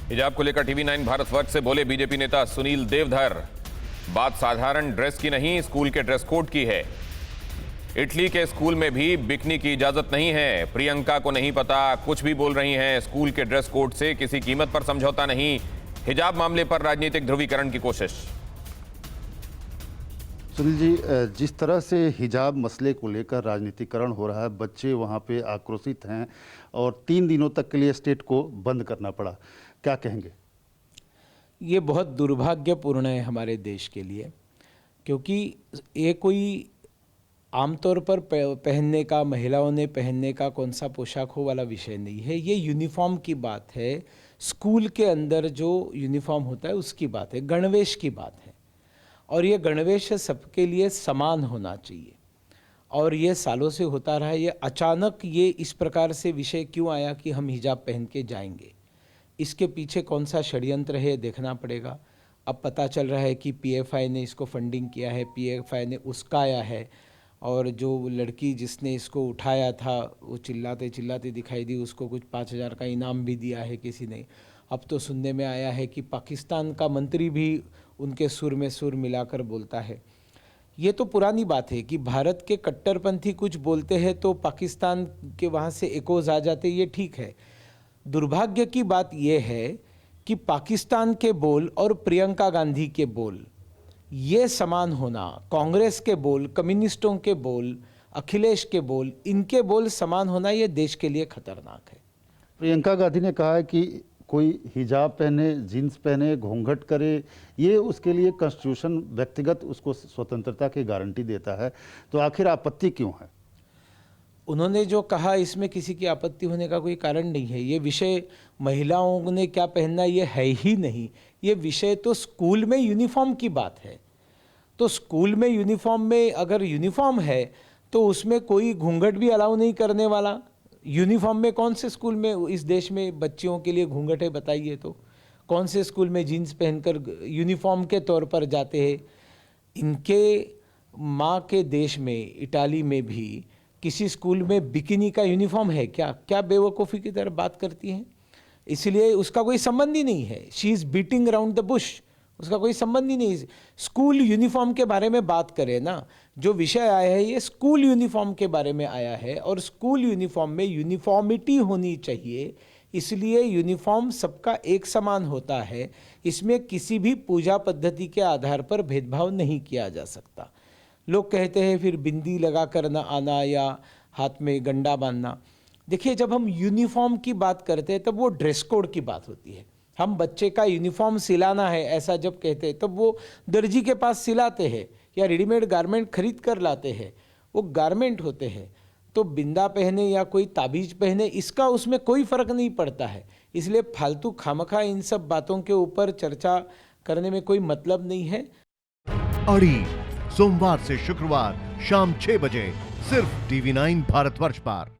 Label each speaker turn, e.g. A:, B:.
A: हिजाब को लेकर टीवी9 भारतवर्ष से बोले बीजेपी नेता सुनील देवधर। बात साधारण ड्रेस की नहीं, स्कूल के ड्रेस कोड की है। इटली के स्कूल में भी बिकनी की इजाजत नहीं है। प्रियंका को नहीं पता, कुछ भी बोल रही हैं। स्कूल के ड्रेस कोड से किसी कीमत पर समझौता नहीं। हिजाब मामले पर राजनीतिक ध्रुवीकरण की कोशिश।
B: सुनील जी, जिस तरह से हिजाब मसले को लेकर राजनीतिकरण हो रहा है, बच्चे वहाँ पे आक्रोशित हैं और 3 दिनों तक के लिए स्टेट को बंद करना पड़ा, क्या कहेंगे?
C: ये बहुत दुर्भाग्यपूर्ण है हमारे देश के लिए, क्योंकि ये कोई आमतौर पर पहनने का, महिलाओं ने पहनने का कौन सा पोशाक हो वाला विषय नहीं है। ये यूनिफॉर्म की बात है। स्कूल के अंदर जो यूनिफॉर्म होता है उसकी बात है, गणवेश की बात है। और ये गणवेश सबके लिए समान होना चाहिए। और ये सालों से होता रहा है। ये अचानक ये इस प्रकार से विषय क्यों आया कि हम हिजाब पहन के जाएंगे? इसके पीछे कौन सा षड्यंत्र है देखना पड़ेगा। अब पता चल रहा है कि पीएफआई ने इसको फंडिंग किया है, पीएफआई ने उस्काया है, और जो लड़की जिसने इसको उठाया था वो चिल्लाते चिल्लाते दिखाई दी, उसको कुछ 5,000 का इनाम भी दिया है किसी ने। अब तो सुनने में आया है कि पाकिस्तान का मंत्री भी उनके सुर में सुर मिलाकर बोलता है। ये तो पुरानी बात है कि भारत के कट्टरपंथी कुछ बोलते हैं तो पाकिस्तान के वहाँ से एकोज आ जाते, ये ठीक है। दुर्भाग्य की बात यह है कि पाकिस्तान के बोल और प्रियंका गांधी के बोल ये समान होना, कांग्रेस के बोल, कम्युनिस्टों के बोल, अखिलेश के बोल, इनके बोल समान होना, ये देश के लिए खतरनाक है।
B: प्रियंका गांधी ने कहा है कि कोई हिजाब पहने, जीन्स पहने, घूंघट करे, ये उसके लिए कॉन्स्टिट्यूशन व्यक्तिगत उसको स्वतंत्रता की गारंटी देता है, तो आखिर आपत्ति क्यों है?
C: उन्होंने जो कहा इसमें किसी की आपत्ति होने का कोई कारण नहीं है। ये विषय महिलाओं ने क्या पहनना ये है ही नहीं। ये विषय तो स्कूल में यूनिफॉर्म की बात है। तो स्कूल में यूनिफॉर्म में अगर यूनिफॉर्म है तो उसमें कोई घूंघट भी अलाउ नहीं करने वाला। यूनिफॉर्म में कौन से स्कूल में इस देश में बच्चियों के लिए घूंघट है बताइए? तो कौन से स्कूल में जीन्स पहनकर यूनिफॉर्म के तौर पर जाते हैं? इनके माँ के देश में, इटाली में भी किसी स्कूल में बिकिनी का यूनिफॉर्म है क्या? क्या बेवकूफ़ी की तरह बात करती हैं। इसलिए उसका कोई संबंध ही नहीं है। She is beating around the Bush, उसका कोई संबंध ही नहीं। स्कूल यूनिफॉर्म के बारे में बात करें ना। जो विषय आया है ये स्कूल यूनिफॉर्म के बारे में आया है, और स्कूल यूनिफॉर्म में यूनिफॉर्मिटी होनी चाहिए। इसलिए यूनिफॉर्म सबका एक समान होता है। इसमें किसी भी पूजा पद्धति के आधार पर भेदभाव नहीं किया जा सकता। लोग कहते हैं फिर बिंदी लगा कर ना आना या हाथ में गंडा बांधना। देखिए, जब हम यूनिफॉर्म की बात करते हैं तब वो ड्रेस कोड की बात होती है। हम बच्चे का यूनिफॉर्म सिलाना है ऐसा जब कहते हैं तब वो दर्जी के पास सिलाते हैं या रेडीमेड गारमेंट खरीद कर लाते हैं, वो गारमेंट होते हैं। तो बिंदा पहने या कोई ताबीज पहने, इसका उसमें कोई फ़र्क नहीं पड़ता है। इसलिए फालतू खामखा इन सब बातों के ऊपर चर्चा करने में कोई मतलब नहीं है।
D: अड़ी सोमवार से शुक्रवार शाम 6 बजे सिर्फ टीवी9 भारतवर्ष पर।